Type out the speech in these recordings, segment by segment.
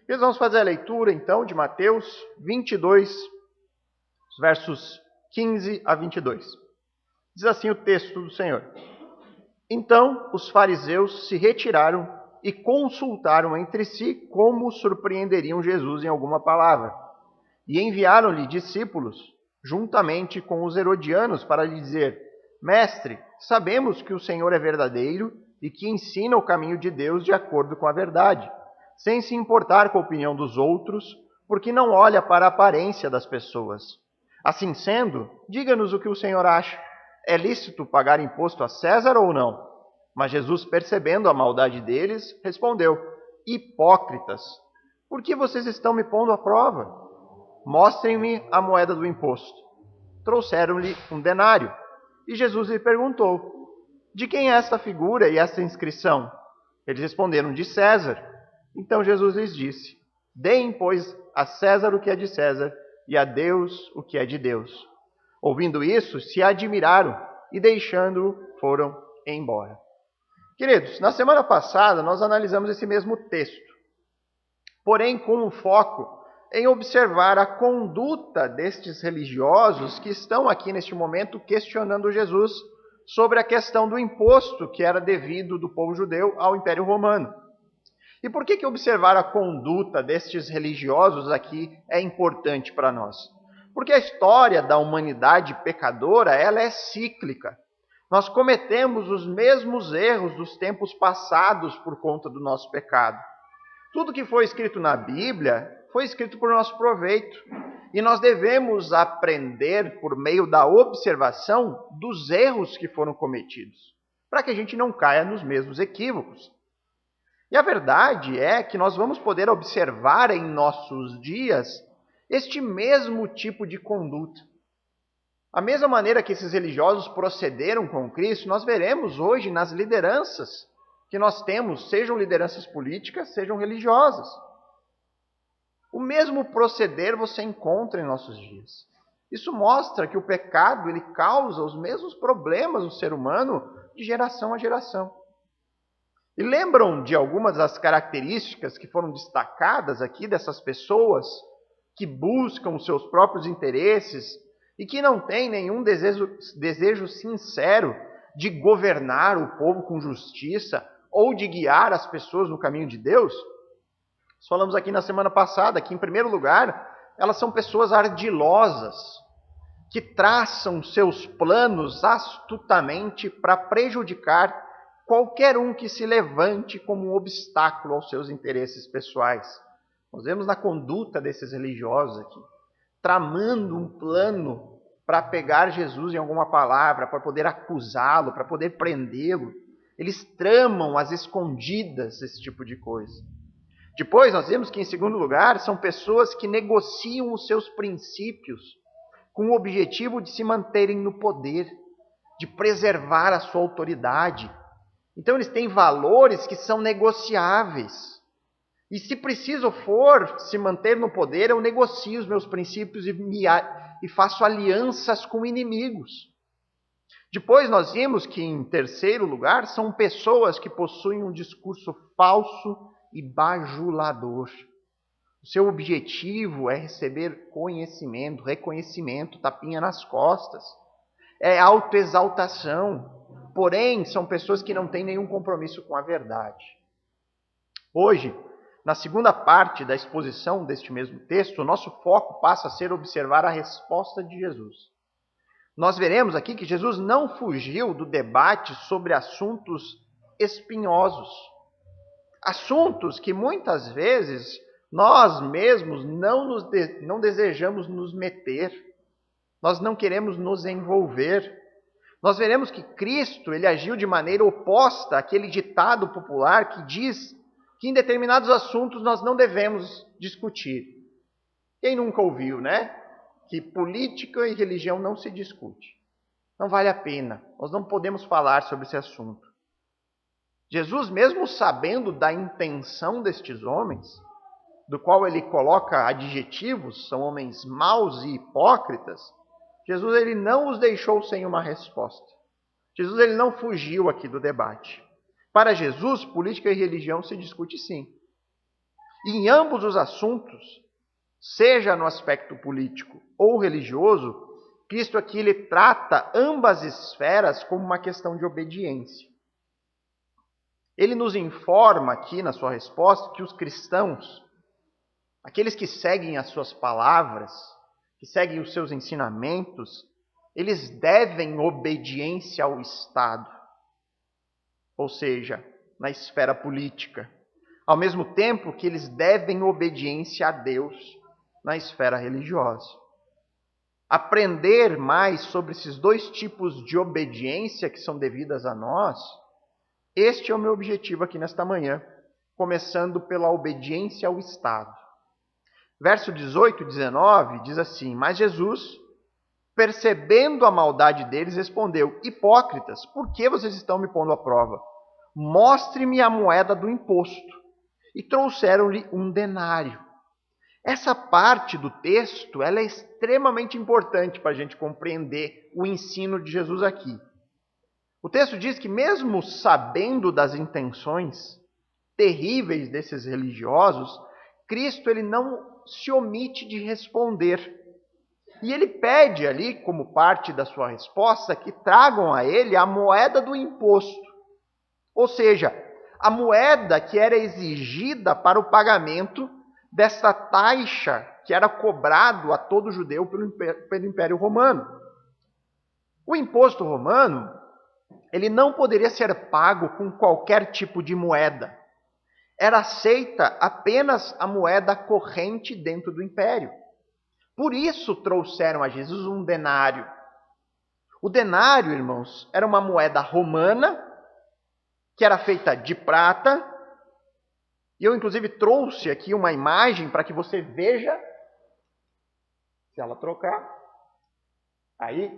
Nós vamos fazer a leitura, então, de Mateus 22, versos 15 a 22. Diz assim o texto do Senhor. Então os fariseus se retiraram e consultaram entre si como surpreenderiam Jesus em alguma palavra. E enviaram-lhe discípulos, juntamente com os herodianos, para lhe dizer: Mestre, sabemos que o Senhor é verdadeiro e que ensina o caminho de Deus de acordo com a verdade, sem se importar com a opinião dos outros, porque não olha para a aparência das pessoas. Assim sendo, diga-nos o que o Senhor acha. É lícito pagar imposto a César ou não? Mas Jesus, percebendo a maldade deles, respondeu: Hipócritas, por que vocês estão me pondo à prova? Mostrem-me a moeda do imposto. Trouxeram-lhe um denário. E Jesus lhe perguntou: De quem é esta figura e esta inscrição? Eles responderam: De César. Então Jesus lhes disse: Deem, pois, a César o que é de César e a Deus o que é de Deus. Ouvindo isso, se admiraram e, deixando-o, foram embora. Queridos, na semana passada nós analisamos esse mesmo texto, porém com um foco em observar a conduta destes religiosos que estão aqui neste momento questionando Jesus sobre a questão do imposto que era devido do povo judeu ao Império Romano. E por que observar a conduta destes religiosos aqui é importante para nós? Porque a história da humanidade pecadora, ela é cíclica. Nós cometemos os mesmos erros dos tempos passados por conta do nosso pecado. Tudo que foi escrito na Bíblia foi escrito por nosso proveito. E nós devemos aprender por meio da observação dos erros que foram cometidos, para que a gente não caia nos mesmos equívocos. E a verdade é que nós vamos poder observar em nossos dias este mesmo tipo de conduta. A mesma maneira que esses religiosos procederam com Cristo, nós veremos hoje nas lideranças que nós temos, sejam lideranças políticas, sejam religiosas. O mesmo proceder você encontra em nossos dias. Isso mostra que o pecado ele causa os mesmos problemas no ser humano de geração a geração. E lembram de algumas das características que foram destacadas aqui dessas pessoas que buscam os seus próprios interesses e que não têm nenhum desejo sincero de governar o povo com justiça ou de guiar as pessoas no caminho de Deus? Nós falamos aqui na semana passada que, em primeiro lugar, elas são pessoas ardilosas, que traçam seus planos astutamente para prejudicar qualquer um que se levante como um obstáculo aos seus interesses pessoais. Nós vemos na conduta desses religiosos aqui, tramando um plano para pegar Jesus em alguma palavra, para poder acusá-lo, para poder prendê-lo. Eles tramam às escondidas esse tipo de coisa. Depois nós vemos que, em segundo lugar, são pessoas que negociam os seus princípios com o objetivo de se manterem no poder, de preservar a sua autoridade. Então eles têm valores que são negociáveis. E se preciso for se manter no poder, eu negocio os meus princípios e faço alianças com inimigos. Depois nós vimos que, em terceiro lugar, são pessoas que possuem um discurso falso e bajulador. O seu objetivo é receber conhecimento, reconhecimento, tapinha nas costas. É autoexaltação. Porém, são pessoas que não têm nenhum compromisso com a verdade. Hoje, na segunda parte da exposição deste mesmo texto, o nosso foco passa a ser observar a resposta de Jesus. Nós veremos aqui que Jesus não fugiu do debate sobre assuntos espinhosos. Assuntos que muitas vezes nós mesmos não desejamos nos meter. Nós não queremos nos envolver. Nós veremos que Cristo ele agiu de maneira oposta àquele ditado popular que diz que em determinados assuntos nós não devemos discutir. Quem nunca ouviu, né? Que política e religião não se discute. Não vale a pena. Nós não podemos falar sobre esse assunto. Jesus, mesmo sabendo da intenção destes homens, do qual ele coloca adjetivos, são homens maus e hipócritas, Jesus ele não os deixou sem uma resposta. Jesus ele não fugiu aqui do debate. Para Jesus, política e religião se discute sim. E em ambos os assuntos, seja no aspecto político ou religioso, Cristo aqui ele trata ambas esferas como uma questão de obediência. Ele nos informa aqui na sua resposta que os cristãos, aqueles que seguem as suas palavras, que seguem os seus ensinamentos, eles devem obediência ao Estado, ou seja, na esfera política, ao mesmo tempo que eles devem obediência a Deus na esfera religiosa. Aprender mais sobre esses dois tipos de obediência que são devidas a nós, este é o meu objetivo aqui nesta manhã, começando pela obediência ao Estado. Verso 18 e 19 diz assim: Mas Jesus, percebendo a maldade deles, respondeu: Hipócritas, por que vocês estão me pondo à prova? Mostre-me a moeda do imposto. E trouxeram-lhe um denário. Essa parte do texto ela é extremamente importante para a gente compreender o ensino de Jesus aqui. O texto diz que mesmo sabendo das intenções terríveis desses religiosos, Cristo ele não se omite de responder. E ele pede ali, como parte da sua resposta, que tragam a ele a moeda do imposto. Ou seja, a moeda que era exigida para o pagamento dessa taxa que era cobrado a todo judeu pelo Império Romano. O imposto romano, ele não poderia ser pago com qualquer tipo de moeda. Era aceita apenas a moeda corrente dentro do império. Por isso trouxeram a Jesus um denário. O denário, irmãos, era uma moeda romana, que era feita de prata. E eu, inclusive, trouxe aqui uma imagem para que você veja. Se ela trocar. Aí.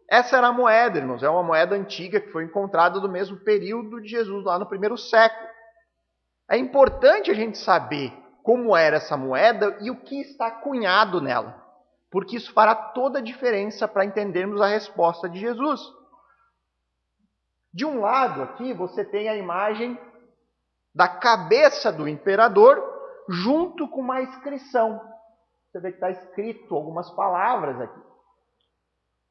Essa era a moeda, irmãos. É uma moeda antiga que foi encontrada do mesmo período de Jesus, lá no primeiro século. É importante a gente saber como era essa moeda e o que está cunhado nela. Porque isso fará toda a diferença para entendermos a resposta de Jesus. De um lado aqui você tem a imagem da cabeça do imperador junto com uma inscrição. Você vê que está escrito algumas palavras aqui.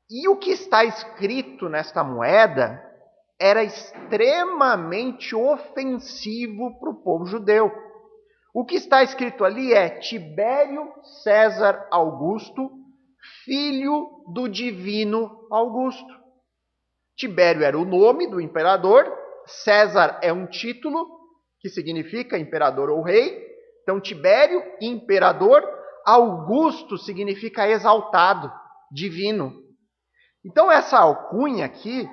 E o que está escrito nesta moeda era extremamente ofensivo para o povo judeu. O que está escrito ali é Tibério César Augusto, filho do divino Augusto. Tibério era o nome do imperador, César é um título que significa imperador ou rei. Então, Tibério, imperador, Augusto significa exaltado, divino. Então, essa alcunha aqui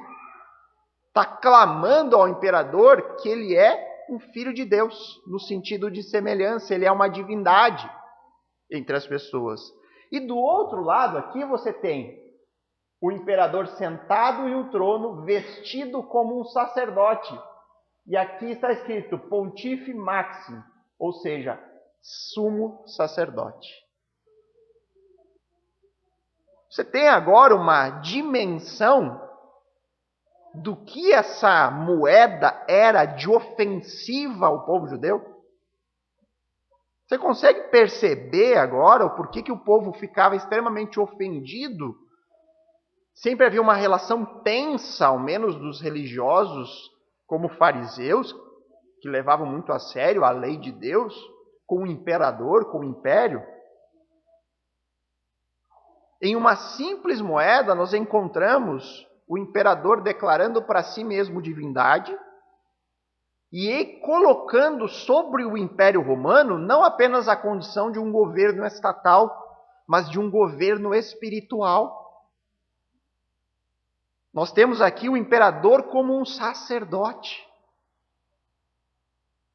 está clamando ao imperador que ele é um filho de Deus, no sentido de semelhança, ele é uma divindade entre as pessoas. E do outro lado aqui você tem o imperador sentado em um trono, vestido como um sacerdote. E aqui está escrito Pontife Maxime, ou seja, sumo sacerdote. Você tem agora uma dimensão do que essa moeda era de ofensiva ao povo judeu? Você consegue perceber agora o porquê que o povo ficava extremamente ofendido? Sempre havia uma relação tensa, ao menos dos religiosos, como fariseus, que levavam muito a sério a lei de Deus, com o imperador, com o império. Em uma simples moeda, nós encontramos o imperador declarando para si mesmo divindade e colocando sobre o Império Romano não apenas a condição de um governo estatal, mas de um governo espiritual. Nós temos aqui o imperador como um sacerdote.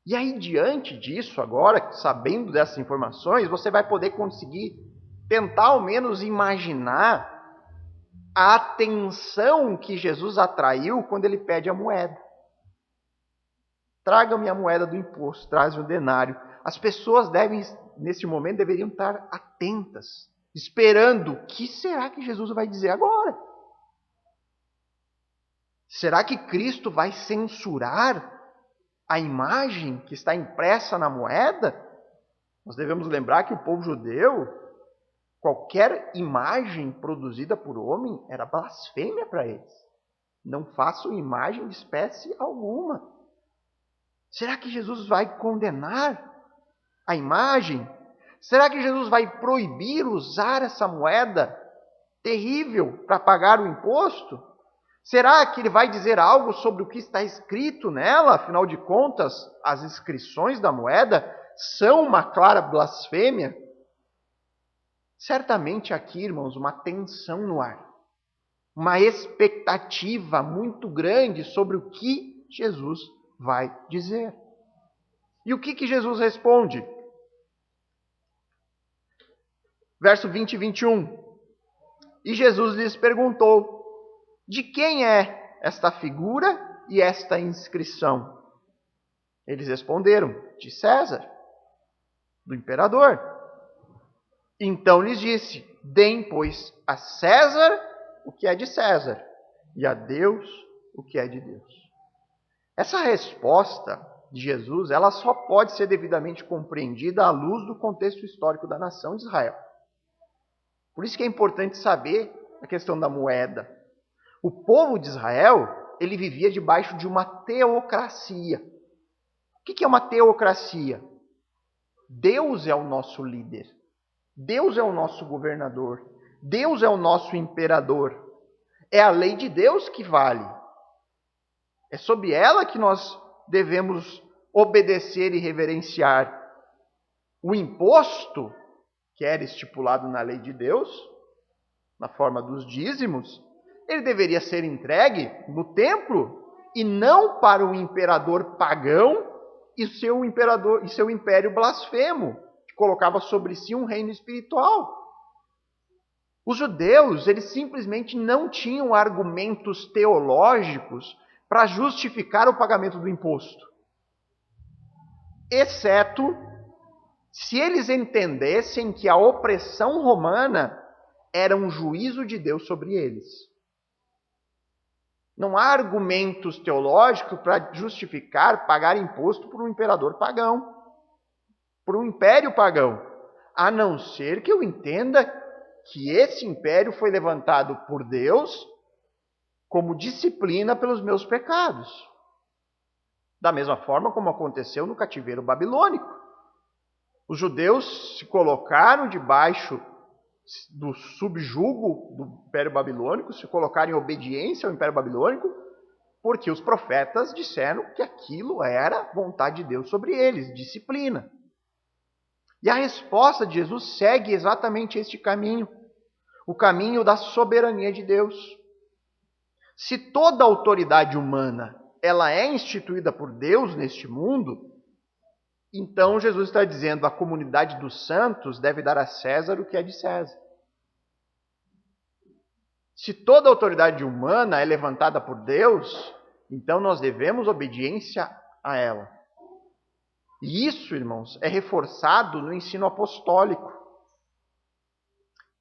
E aí, diante disso, agora, sabendo dessas informações, você vai poder conseguir tentar ao menos imaginar a atenção que Jesus atraiu quando ele pede a moeda. Traga-me a moeda do imposto, traz-me o denário. As pessoas nesse momento, deveriam estar atentas, esperando o que será que Jesus vai dizer agora. Será que Cristo vai censurar a imagem que está impressa na moeda, nós devemos lembrar que o povo judeu, qualquer imagem produzida por homem era blasfêmia para eles. Não façam imagem de espécie alguma. Será que Jesus vai condenar a imagem? Será que Jesus vai proibir usar essa moeda terrível para pagar o imposto? Será que ele vai dizer algo sobre o que está escrito nela? Afinal de contas, as inscrições da moeda são uma clara blasfêmia. Certamente aqui, irmãos, uma tensão no ar. Uma expectativa muito grande sobre o que Jesus vai dizer. E o que Jesus responde? Verso 20 e 21. E Jesus lhes perguntou: de quem é esta figura e esta inscrição? Eles responderam: de César, do imperador. Então lhes disse: deem, pois, a César o que é de César, e a Deus o que é de Deus. Essa resposta de Jesus, ela só pode ser devidamente compreendida à luz do contexto histórico da nação de Israel. Por isso que é importante saber a questão da moeda. O povo de Israel, ele vivia debaixo de uma teocracia. O que é uma teocracia? Deus é o nosso líder. Deus é o nosso governador. Deus é o nosso imperador. É a lei de Deus que vale. É sob ela que nós devemos obedecer e reverenciar. O imposto, que era estipulado na lei de Deus, na forma dos dízimos, ele deveria ser entregue no templo e não para o imperador pagão e seu império blasfemo, que colocava sobre si um reino espiritual. Os judeus, eles simplesmente não tinham argumentos teológicos para justificar o pagamento do imposto. Exceto se eles entendessem que a opressão romana era um juízo de Deus sobre eles. Não há argumentos teológicos para justificar pagar imposto por um imperador pagão, por um império pagão, a não ser que eu entenda que esse império foi levantado por Deus como disciplina pelos meus pecados. Da mesma forma como aconteceu no cativeiro babilônico. Os judeus se colocaram debaixo do subjugo do Império Babilônico, se colocaram em obediência ao Império Babilônico, porque os profetas disseram que aquilo era vontade de Deus sobre eles, disciplina. E a resposta de Jesus segue exatamente este caminho, o caminho da soberania de Deus. Se toda autoridade humana ela é instituída por Deus neste mundo, então Jesus está dizendo: a comunidade dos santos deve dar a César o que é de César. Se toda autoridade humana é levantada por Deus, então nós devemos obediência a ela. E isso, irmãos, é reforçado no ensino apostólico.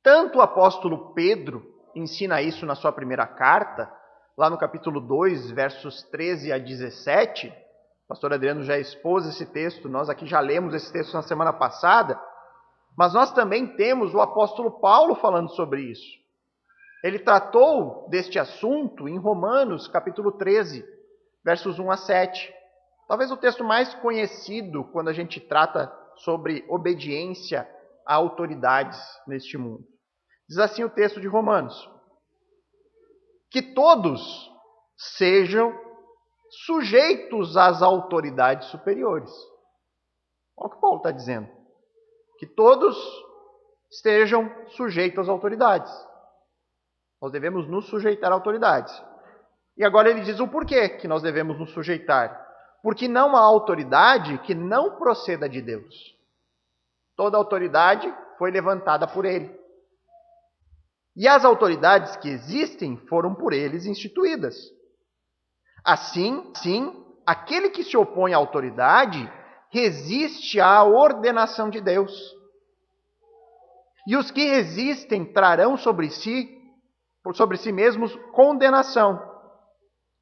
Tanto o apóstolo Pedro ensina isso na sua primeira carta, lá no capítulo 2, versos 13 a 17. O pastor Adriano já expôs esse texto, nós aqui já lemos esse texto na semana passada, mas nós também temos o apóstolo Paulo falando sobre isso. Ele tratou deste assunto em Romanos, capítulo 13, versos 1 a 7. Talvez o texto mais conhecido quando a gente trata sobre obediência a autoridades neste mundo. Diz assim o texto de Romanos: que todos sejam sujeitos às autoridades superiores. Olha o que Paulo está dizendo. Que todos estejam sujeitos às autoridades. Nós devemos nos sujeitar a autoridades. E agora ele diz o porquê que nós devemos nos sujeitar. Porque não há autoridade que não proceda de Deus. Toda autoridade foi levantada por ele. E as autoridades que existem foram por eles instituídas. Assim, aquele que se opõe à autoridade resiste à ordenação de Deus. E os que resistem trarão sobre si mesmos condenação,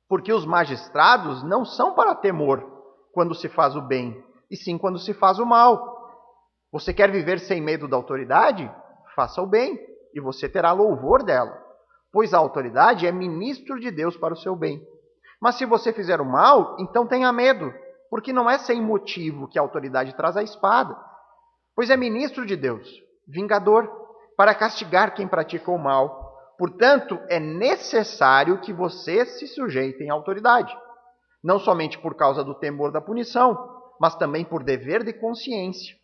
porque os magistrados não são para temor, quando se faz o bem, e sim quando se faz o mal. Você quer viver sem medo da autoridade? Faça o bem, e você terá louvor dela, pois a autoridade é ministro de Deus para o seu bem. Mas se você fizer o mal, então tenha medo, porque não é sem motivo que a autoridade traz a espada, pois é ministro de Deus, vingador, para castigar quem pratica o mal. Portanto, é necessário que vocês se sujeitem à autoridade, não somente por causa do temor da punição, mas também por dever de consciência.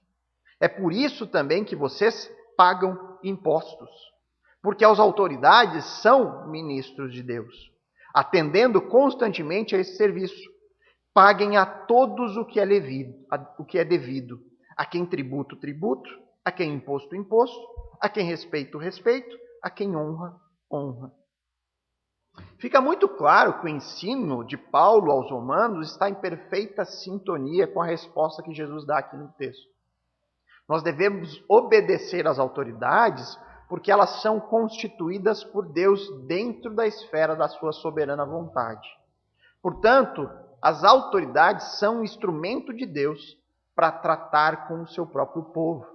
É por isso também que vocês pagam impostos, porque as autoridades são ministros de Deus, atendendo constantemente a esse serviço. Paguem a todos o que é devido, a quem tributo, tributo, a quem imposto, imposto, a quem respeito, respeito, a quem honra, honra. Fica muito claro que o ensino de Paulo aos romanos está em perfeita sintonia com a resposta que Jesus dá aqui no texto. Nós devemos obedecer às autoridades porque elas são constituídas por Deus dentro da esfera da sua soberana vontade. Portanto, as autoridades são um instrumento de Deus para tratar com o seu próprio povo.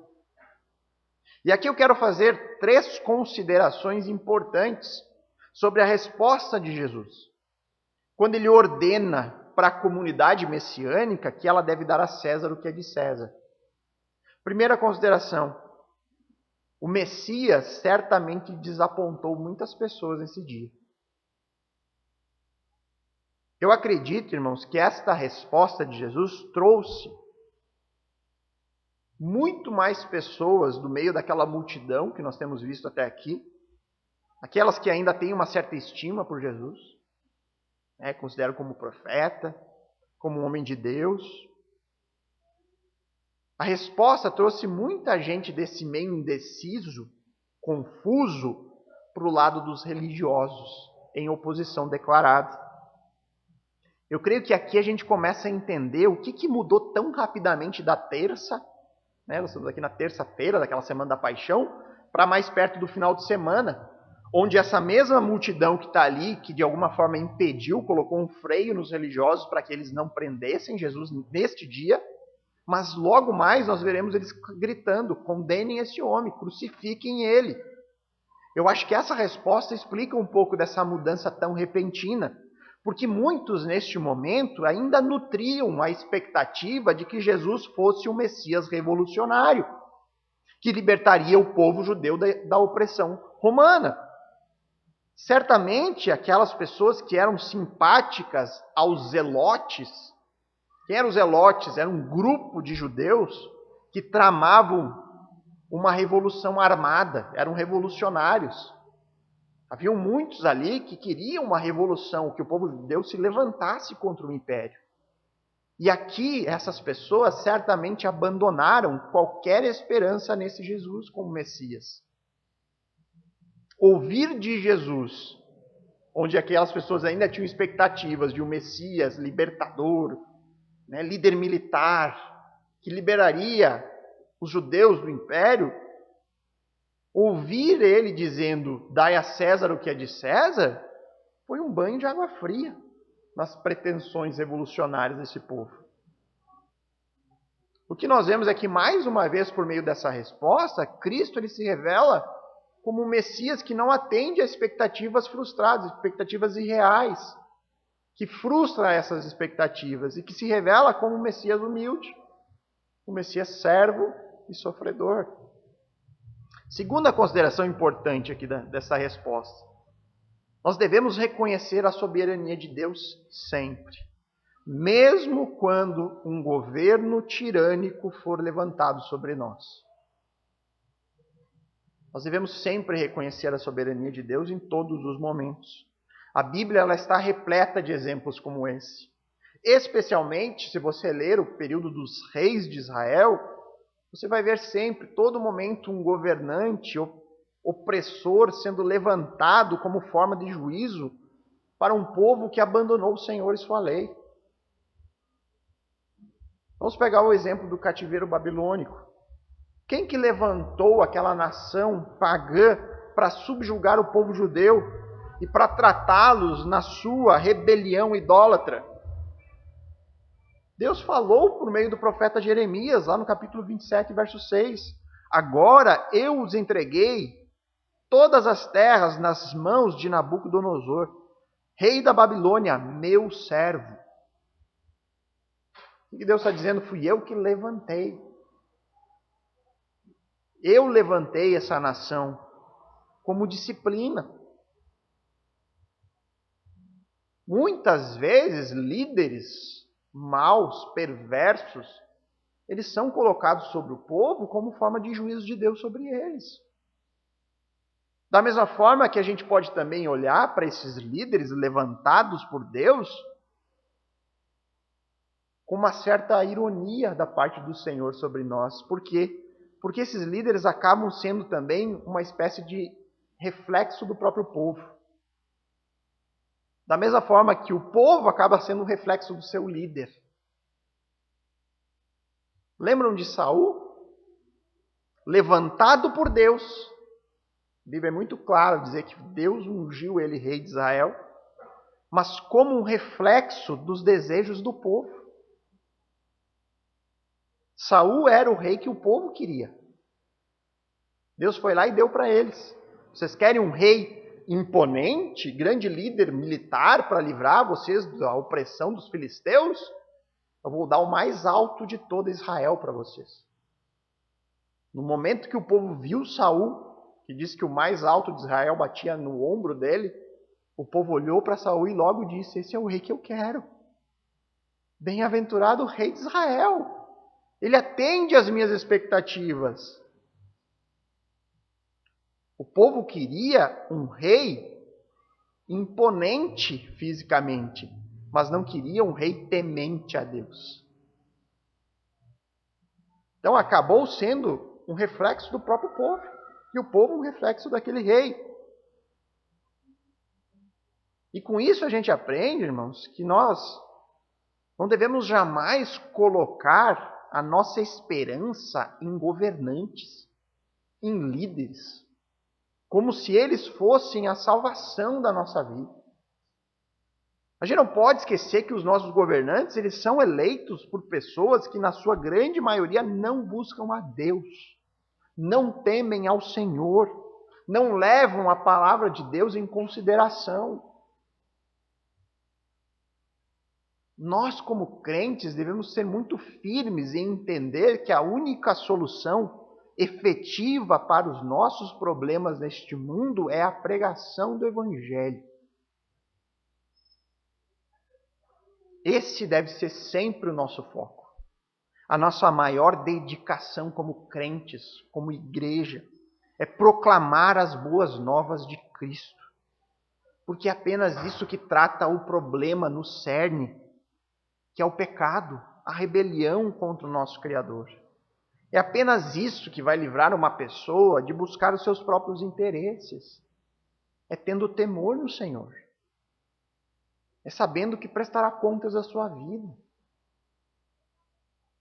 E aqui eu quero fazer 3 considerações importantes sobre a resposta de Jesus, quando ele ordena para a comunidade messiânica que ela deve dar a César o que é de César. Primeira consideração: o Messias certamente desapontou muitas pessoas nesse dia. Eu acredito, irmãos, que esta resposta de Jesus trouxe muito mais pessoas do meio daquela multidão que nós temos visto até aqui, aquelas que ainda têm uma certa estima por Jesus, consideram como profeta, como homem de Deus. A resposta trouxe muita gente desse meio indeciso, confuso, para o lado dos religiosos, em oposição declarada. Eu creio que aqui a gente começa a entender o que mudou tão rapidamente da terça, nós estamos aqui na terça-feira daquela semana da paixão, para mais perto do final de semana, onde essa mesma multidão que está ali, que de alguma forma impediu, colocou um freio nos religiosos para que eles não prendessem Jesus neste dia, mas logo mais nós veremos eles gritando: condenem esse homem, crucifiquem ele. Eu acho que essa resposta explica um pouco dessa mudança tão repentina, porque muitos neste momento ainda nutriam a expectativa de que Jesus fosse o Messias revolucionário, que libertaria o povo judeu da opressão romana. Certamente aquelas pessoas que eram simpáticas aos zelotes. Quem eram os zelotes? Era um grupo de judeus que tramavam uma revolução armada, eram revolucionários. Haviam muitos ali que queriam uma revolução, que o povo judeu se levantasse contra o império. E aqui essas pessoas certamente abandonaram qualquer esperança nesse Jesus como Messias. Ouvir de Jesus, onde aquelas pessoas ainda tinham expectativas de um Messias libertador, líder militar, que liberaria os judeus do império, ouvir ele dizendo: dai a César o que é de César, foi um banho de água fria nas pretensões revolucionárias desse povo. O que nós vemos é que, mais uma vez, por meio dessa resposta, Cristo ele se revela como um Messias que não atende a expectativas frustradas, expectativas irreais, que frustra essas expectativas e que se revela como um Messias humilde, um Messias servo e sofredor. Segunda consideração importante aqui dessa resposta: nós devemos reconhecer a soberania de Deus sempre, mesmo quando um governo tirânico for levantado sobre nós. Nós devemos sempre reconhecer a soberania de Deus em todos os momentos. A Bíblia ela está repleta de exemplos como esse. Especialmente se você ler o período dos reis de Israel, você vai ver sempre, todo momento, um governante opressor sendo levantado como forma de juízo para um povo que abandonou o Senhor e sua lei. Vamos pegar o exemplo do cativeiro babilônico. Quem que levantou aquela nação pagã para subjugar o povo judeu e para tratá-los na sua rebelião idólatra? Deus falou por meio do profeta Jeremias, lá no capítulo 27, verso 6. Agora eu os entreguei todas as terras nas mãos de Nabucodonosor, rei da Babilônia, meu servo. O que Deus está dizendo? Fui eu que levantei. Eu levantei essa nação como disciplina. Muitas vezes, líderes maus, perversos, eles são colocados sobre o povo como forma de juízo de Deus sobre eles. Da mesma forma que a gente pode também olhar para esses líderes levantados por Deus com uma certa ironia da parte do Senhor sobre nós. Por quê? Porque esses líderes acabam sendo também uma espécie de reflexo do próprio povo. Da mesma forma que o povo acaba sendo um reflexo do seu líder. Lembram de Saul? Levantado por Deus. A Bíblia é muito clara dizer que Deus ungiu ele rei de Israel, mas como um reflexo dos desejos do povo. Saul era o rei que o povo queria. Deus foi lá e deu para eles. Vocês querem um rei imponente, grande líder militar para livrar vocês da opressão dos filisteus? Eu vou dar o mais alto de todo Israel para vocês. No momento que o povo viu Saul, que disse que o mais alto de Israel batia no ombro dele, o povo olhou para Saul e logo disse: esse é o rei que eu quero. Bem-aventurado o rei de Israel. Ele atende às minhas expectativas. O povo queria um rei imponente fisicamente, mas não queria um rei temente a Deus. Então acabou sendo um reflexo do próprio povo, e o povo um reflexo daquele rei. E com isso a gente aprende, irmãos, que nós não devemos jamais colocar a nossa esperança em governantes, em líderes, como se eles fossem a salvação da nossa vida. A gente não pode esquecer que os nossos governantes, eles são eleitos por pessoas que, na sua grande maioria, não buscam a Deus, não temem ao Senhor, não levam a palavra de Deus em consideração. Nós, como crentes, devemos ser muito firmes em entender que a única solução efetiva para os nossos problemas neste mundo é a pregação do Evangelho. Esse deve ser sempre o nosso foco. A nossa maior dedicação como crentes, como igreja, é proclamar as boas novas de Cristo. Porque é apenas isso que trata o problema no cerne, que é o pecado, a rebelião contra o nosso Criador. É apenas isso que vai livrar uma pessoa de buscar os seus próprios interesses. É tendo temor no Senhor. É sabendo que prestará contas da sua vida.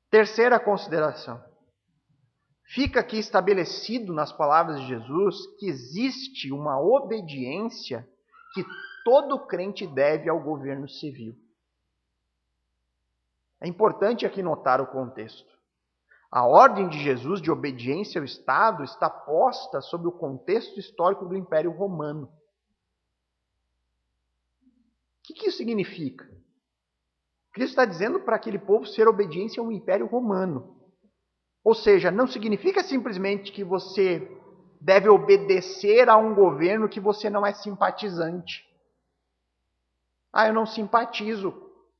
Terceira consideração. Fica aqui estabelecido nas palavras de Jesus que existe uma obediência que todo crente deve ao governo civil. É importante aqui notar o contexto. A ordem de Jesus de obediência ao Estado está posta sob o contexto histórico do Império Romano. O que isso significa? Cristo está dizendo para aquele povo ser obediência ao Império Romano. Ou seja, não significa simplesmente que você deve obedecer a um governo que você não é simpatizante. Eu não simpatizo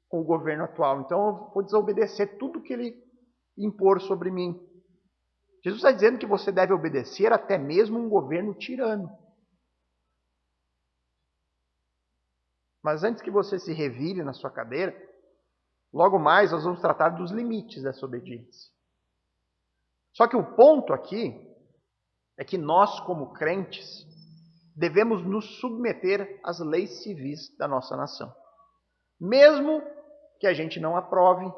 com o governo atual, então eu vou desobedecer tudo que ele impor sobre mim. Jesus está dizendo que você deve obedecer até mesmo um governo tirano. Mas antes que você se revire na sua cadeira, logo mais nós vamos tratar dos limites dessa obediência. Só que o ponto aqui é que nós, como crentes, devemos nos submeter às leis civis da nossa nação. Mesmo que a gente não aprove,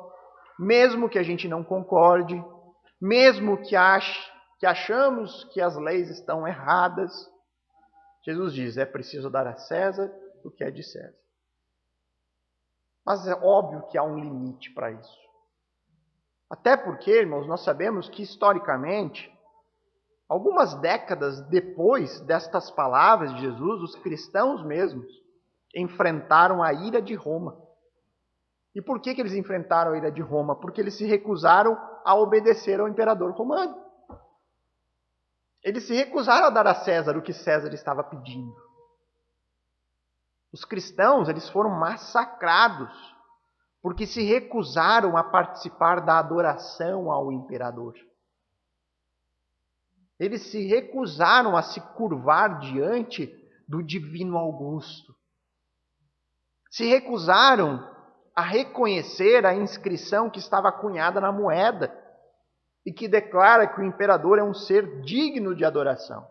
mesmo que a gente não concorde, mesmo que achamos que as leis estão erradas, Jesus diz, é preciso dar a César o que é de César. Mas é óbvio que há um limite para isso. Até porque, irmãos, nós sabemos que historicamente, algumas décadas depois destas palavras de Jesus, os cristãos mesmos enfrentaram a ira de Roma. E por que eles enfrentaram a ira de Roma? Porque eles se recusaram a obedecer ao imperador romano. Eles se recusaram a dar a César o que César estava pedindo. Os cristãos, eles foram massacrados porque se recusaram a participar da adoração ao imperador. Eles se recusaram a se curvar diante do divino Augusto. Se recusaram a reconhecer a inscrição que estava cunhada na moeda e que declara que o imperador é um ser digno de adoração.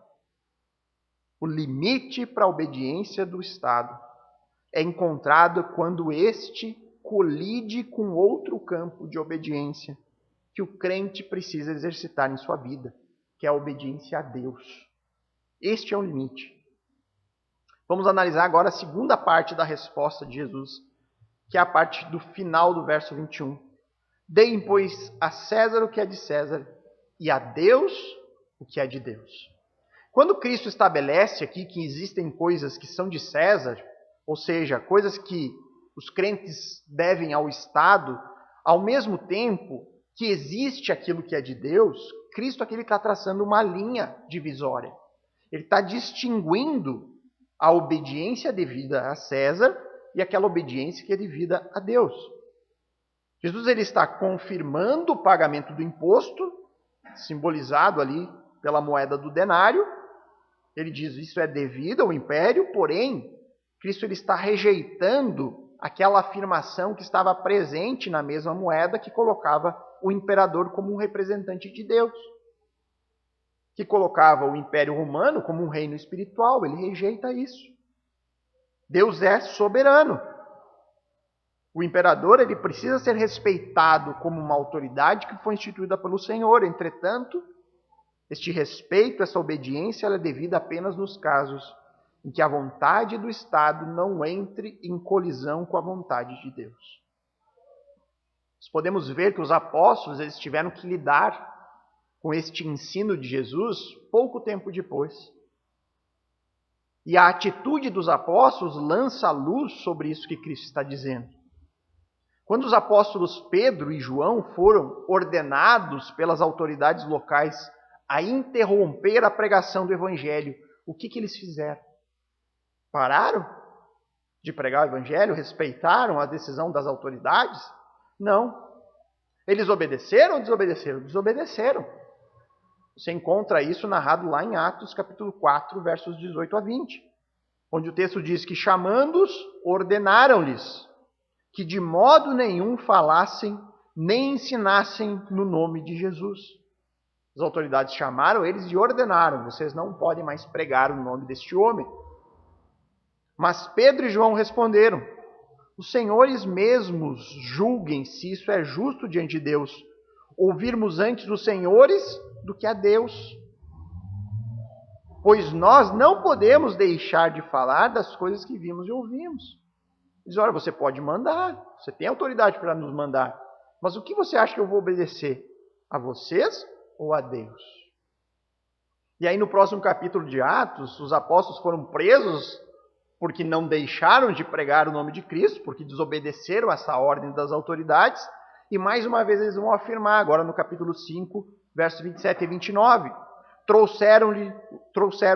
O limite para a obediência do Estado é encontrado quando este colide com outro campo de obediência que o crente precisa exercitar em sua vida, que é a obediência a Deus. Este é o limite. Vamos analisar agora a segunda parte da resposta de Jesus, que é a parte do final do verso 21. Deem, pois, a César o que é de César e a Deus o que é de Deus. Quando Cristo estabelece aqui que existem coisas que são de César, ou seja, coisas que os crentes devem ao Estado, ao mesmo tempo que existe aquilo que é de Deus, Cristo aqui está traçando uma linha divisória. Ele está distinguindo a obediência devida a César e aquela obediência que é devida a Deus. Jesus ele está confirmando o pagamento do imposto, simbolizado ali pela moeda do denário. Ele diz isso é devido ao império, porém, Cristo ele está rejeitando aquela afirmação que estava presente na mesma moeda que colocava o imperador como um representante de Deus, que colocava o Império Romano como um reino espiritual. Ele rejeita isso. Deus é soberano. O imperador ele precisa ser respeitado como uma autoridade que foi instituída pelo Senhor. Entretanto, este respeito, essa obediência, ela é devida apenas nos casos em que a vontade do Estado não entre em colisão com a vontade de Deus. Nós podemos ver que os apóstolos eles tiveram que lidar com este ensino de Jesus pouco tempo depois. E a atitude dos apóstolos lança luz sobre isso que Cristo está dizendo. Quando os apóstolos Pedro e João foram ordenados pelas autoridades locais a interromper a pregação do Evangelho, o que eles fizeram? Pararam de pregar o Evangelho? Respeitaram a decisão das autoridades? Não. Eles obedeceram ou desobedeceram? Desobedeceram. Você encontra isso narrado lá em Atos, capítulo 4, versos 18 a 20, onde o texto diz que, chamando-os, ordenaram-lhes que de modo nenhum falassem nem ensinassem no nome de Jesus. As autoridades chamaram eles e ordenaram: vocês não podem mais pregar o nome deste homem. Mas Pedro e João responderam: os senhores mesmos julguem se isso é justo diante de Deus, ouvirmos antes os senhores do que a Deus. Pois nós não podemos deixar de falar das coisas que vimos e ouvimos. Diz: olha, você pode mandar, você tem autoridade para nos mandar, mas o que você acha que eu vou obedecer? A vocês ou a Deus? E aí no próximo capítulo de Atos, os apóstolos foram presos porque não deixaram de pregar o nome de Cristo, porque desobedeceram essa ordem das autoridades, e mais uma vez eles vão afirmar, agora no capítulo 5, versos 27 e 29, trouxeram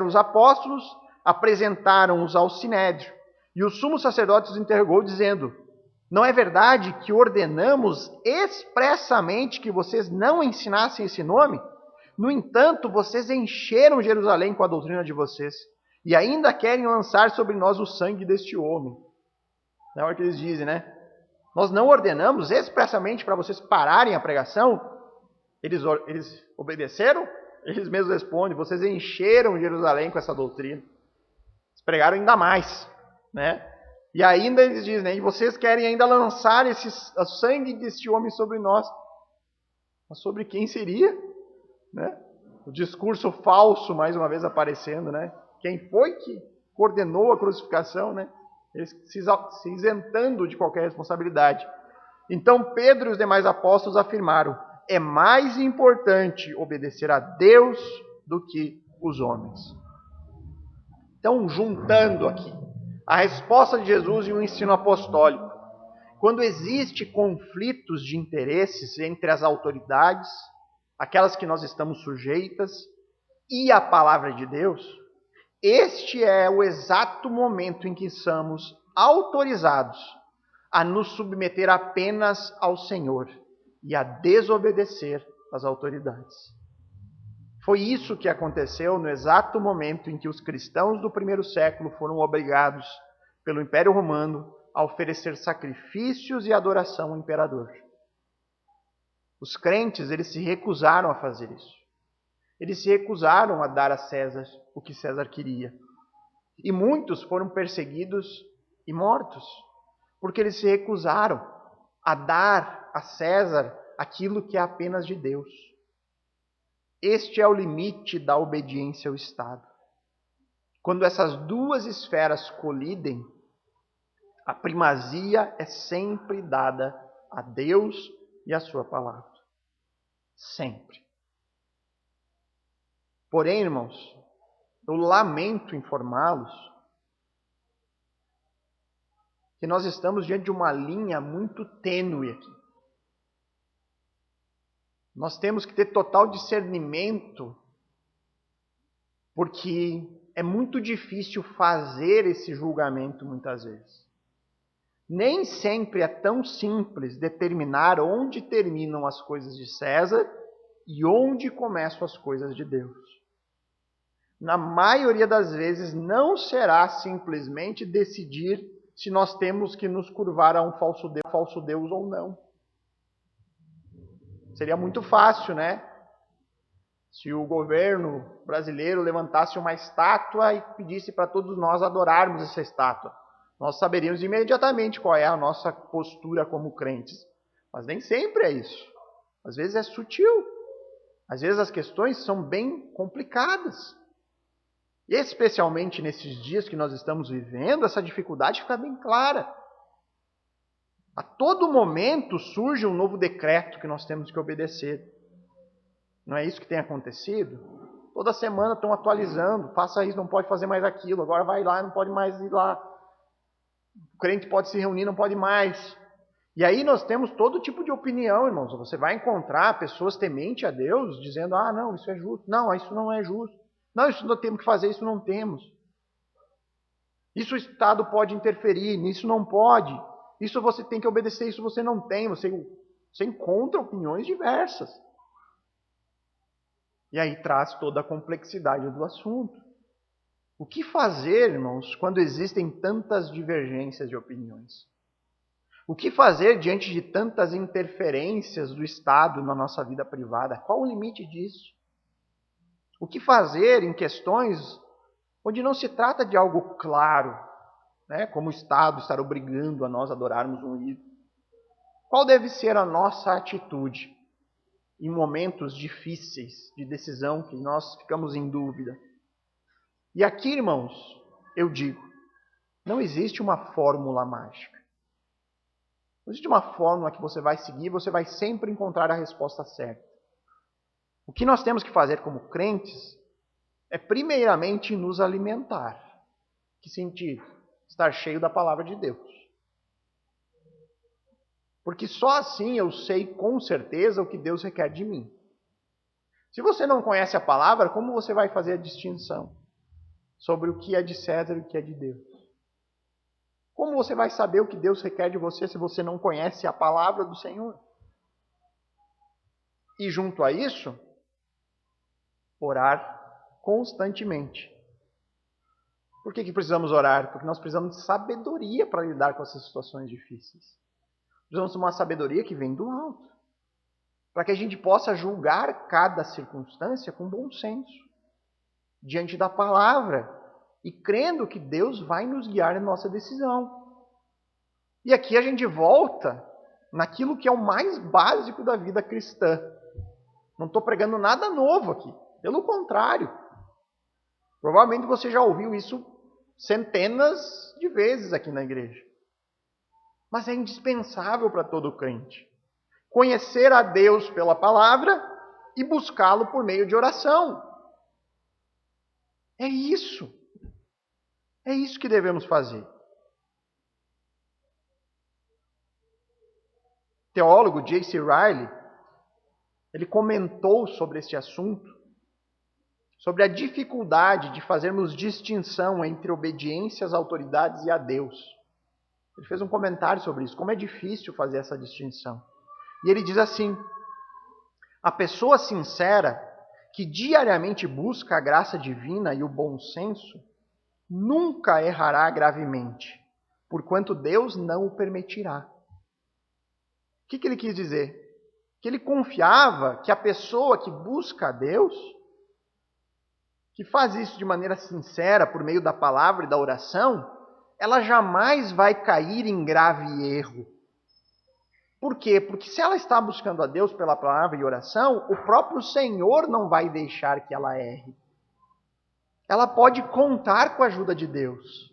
os apóstolos, apresentaram-os ao sinédrio, e o sumo sacerdote os interrogou, dizendo: não é verdade que ordenamos expressamente que vocês não ensinassem esse nome? No entanto, vocês encheram Jerusalém com a doutrina de vocês, e ainda querem lançar sobre nós o sangue deste homem. Na hora que eles dizem, né? Nós não ordenamos expressamente para vocês pararem a pregação. Eles obedeceram? Eles mesmos respondem: vocês encheram Jerusalém com essa doutrina. Eles pregaram ainda mais, né? E ainda eles dizem, né? E vocês querem ainda lançar o sangue deste homem sobre nós. Mas sobre quem seria? Né? O discurso falso, mais uma vez aparecendo, né? Quem foi que coordenou a crucificação, né? Eles se isentando de qualquer responsabilidade. Então Pedro e os demais apóstolos afirmaram: é mais importante obedecer a Deus do que os homens. Então, juntando aqui a resposta de Jesus e o ensino apostólico, quando existe conflitos de interesses entre as autoridades, aquelas que nós estamos sujeitas, e a palavra de Deus, este é o exato momento em que somos autorizados a nos submeter apenas ao Senhor e a desobedecer às autoridades. Foi isso que aconteceu no exato momento em que os cristãos do primeiro século foram obrigados pelo Império Romano a oferecer sacrifícios e adoração ao imperador. Os crentes, eles se recusaram a fazer isso. Eles se recusaram a dar a César o que César queria. E muitos foram perseguidos e mortos, porque eles se recusaram a dar a César aquilo que é apenas de Deus. Este é o limite da obediência ao Estado. Quando essas duas esferas colidem, a primazia é sempre dada a Deus e a sua palavra. Sempre. Porém, irmãos, eu lamento informá-los que nós estamos diante de uma linha muito tênue aqui. Nós temos que ter total discernimento, porque é muito difícil fazer esse julgamento muitas vezes. Nem sempre é tão simples determinar onde terminam as coisas de César e onde começam as coisas de Deus. Na maioria das vezes, não será simplesmente decidir se nós temos que nos curvar a um falso Deus ou não. Seria muito fácil, né? Se o governo brasileiro levantasse uma estátua e pedisse para todos nós adorarmos essa estátua. Nós saberíamos imediatamente qual é a nossa postura como crentes. Mas nem sempre é isso. Às vezes é sutil. Às vezes as questões são bem complicadas. E especialmente nesses dias que nós estamos vivendo, essa dificuldade fica bem clara. A todo momento surge um novo decreto que nós temos que obedecer. Não é isso que tem acontecido? Toda semana estão atualizando. Faça isso, não pode fazer mais aquilo. Agora vai lá, não pode mais ir lá. O crente pode se reunir, não pode mais. E aí nós temos todo tipo de opinião, irmãos. Você vai encontrar pessoas tementes a Deus dizendo, não, isso é justo. Não, isso não é justo. Não, isso não temos que fazer, isso não temos. Isso o Estado pode interferir, nisso não pode. Isso você tem que obedecer, isso você não tem. Você encontra opiniões diversas. E aí traz toda a complexidade do assunto. O que fazer, irmãos, quando existem tantas divergências de opiniões? O que fazer diante de tantas interferências do Estado na nossa vida privada? Qual o limite disso? O que fazer em questões onde não se trata de algo claro, né, como o Estado estar obrigando a nós a adorarmos um ídolo? Qual deve ser a nossa atitude em momentos difíceis de decisão que nós ficamos em dúvida? E aqui, irmãos, eu digo, não existe uma fórmula mágica. Não existe uma fórmula que você vai seguir, você vai sempre encontrar a resposta certa. O que nós temos que fazer como crentes é primeiramente nos alimentar. Que sentido? Estar cheio da palavra de Deus. Porque só assim eu sei com certeza o que Deus requer de mim. Se você não conhece a palavra, como você vai fazer a distinção sobre o que é de César e o que é de Deus? Como você vai saber o que Deus requer de você se você não conhece a palavra do Senhor? E junto a isso, orar constantemente. Por que precisamos orar? Porque nós precisamos de sabedoria para lidar com essas situações difíceis. Precisamos de uma sabedoria que vem do alto. Para que a gente possa julgar cada circunstância com bom senso. Diante da palavra. E crendo que Deus vai nos guiar na nossa decisão. E aqui a gente volta naquilo que é o mais básico da vida cristã. Não estou pregando nada novo aqui. Pelo contrário. Provavelmente você já ouviu isso centenas de vezes aqui na igreja. Mas é indispensável para todo crente. conhecer a Deus pela palavra e buscá-lo por meio de oração. É isso. É isso que devemos fazer. O teólogo J.C. Ryle, ele comentou sobre este assunto, sobre a dificuldade de fazermos distinção entre obediência às autoridades e a Deus. Ele fez um comentário sobre isso, como é difícil fazer essa distinção. E ele diz assim: a pessoa sincera, que diariamente busca a graça divina e o bom senso, nunca errará gravemente, porquanto Deus não o permitirá. O que ele quis dizer? Que ele confiava que a pessoa que busca a Deus, que faz isso de maneira sincera por meio da palavra e da oração, ela jamais vai cair em grave erro. Por quê? Porque se ela está buscando a Deus pela palavra e oração, o próprio Senhor não vai deixar que ela erre. Ela pode contar com a ajuda de Deus.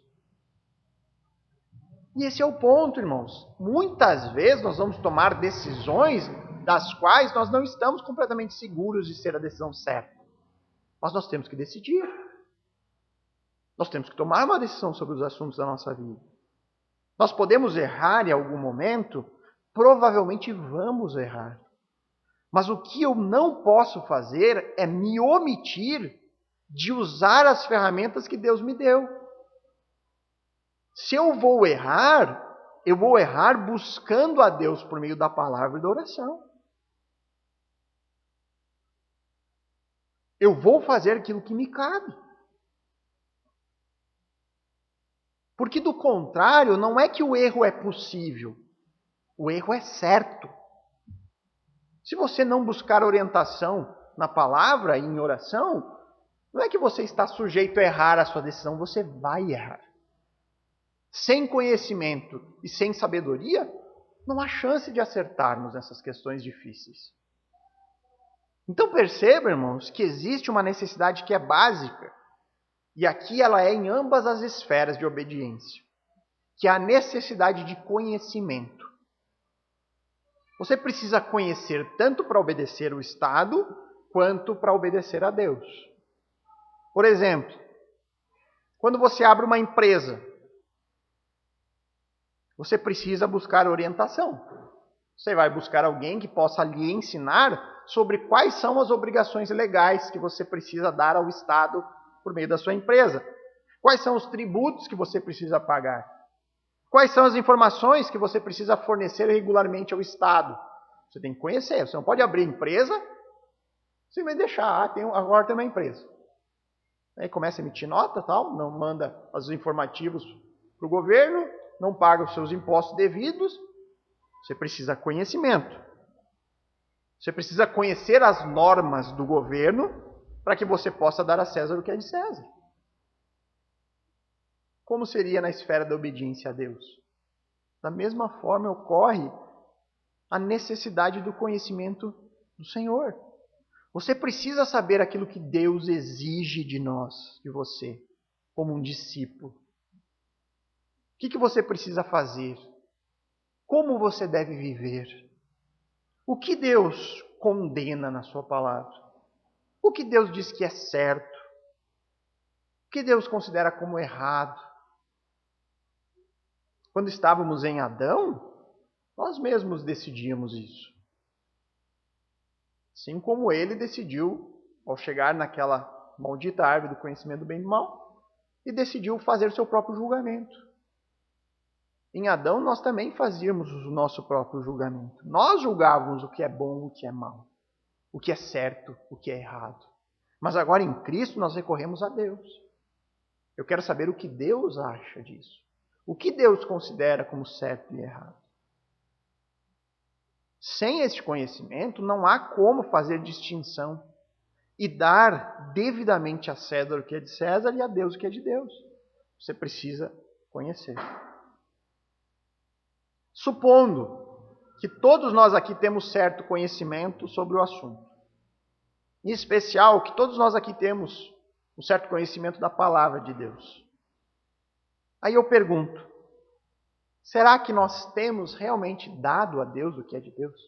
E esse é o ponto, irmãos. Muitas vezes nós vamos tomar decisões das quais nós não estamos completamente seguros de ser a decisão certa. Mas nós temos que decidir. Nós temos que tomar uma decisão sobre os assuntos da nossa vida. Nós podemos errar em algum momento, provavelmente vamos errar. Mas o que eu não posso fazer é me omitir de usar as ferramentas que Deus me deu. Se eu vou errar buscando a Deus por meio da palavra e da oração. Eu vou fazer aquilo que me cabe. Porque do contrário, não é que o erro é possível. O erro é certo. Se você não buscar orientação na palavra e em oração, não é que você está sujeito a errar a sua decisão, você vai errar. Sem conhecimento e sem sabedoria, não há chance de acertarmos nessas questões difíceis. Então perceba, irmãos, que existe uma necessidade que é básica, e aqui ela é em ambas as esferas de obediência, que é a necessidade de conhecimento. Você precisa conhecer tanto para obedecer o Estado, quanto para obedecer a Deus. Por exemplo, quando você abre uma empresa, você precisa buscar orientação. Você vai buscar alguém que possa lhe ensinar sobre quais são as obrigações legais que você precisa dar ao Estado por meio da sua empresa. Quais são os tributos que você precisa pagar? Quais são as informações que você precisa fornecer regularmente ao Estado? Você tem que conhecer. Você não pode abrir empresa sem me deixar. Agora tem uma empresa. Aí começa a emitir nota, tal, não manda os informativos para o governo, não paga os seus impostos devidos. Você precisa de conhecimento. Você precisa conhecer as normas do governo para que você possa dar a César o que é de César. Como seria na esfera da obediência a Deus? Da mesma forma ocorre a necessidade do conhecimento do Senhor. Você precisa saber aquilo que Deus exige de nós, de você, como um discípulo. O que você precisa fazer? Como você deve viver? O que Deus condena na sua palavra? O que Deus diz que é certo? O que Deus considera como errado? Quando estávamos em Adão, nós mesmos decidíamos isso. Assim como ele decidiu, ao chegar naquela maldita árvore do conhecimento do bem e do mal, e decidiu fazer o seu próprio julgamento. Em Adão, nós também fazíamos o nosso próprio julgamento. Nós julgávamos o que é bom, o que é mal, o que é certo, o que é errado. Mas agora em Cristo nós recorremos a Deus. Eu quero saber o que Deus acha disso. O que Deus considera como certo e errado. Sem este conhecimento, não há como fazer distinção e dar devidamente a César o que é de César e a Deus o que é de Deus. Você precisa conhecer. Supondo que todos nós aqui temos certo conhecimento sobre o assunto, em especial que todos nós aqui temos um certo conhecimento da palavra de Deus. Aí eu pergunto, será que nós temos realmente dado a Deus o que é de Deus?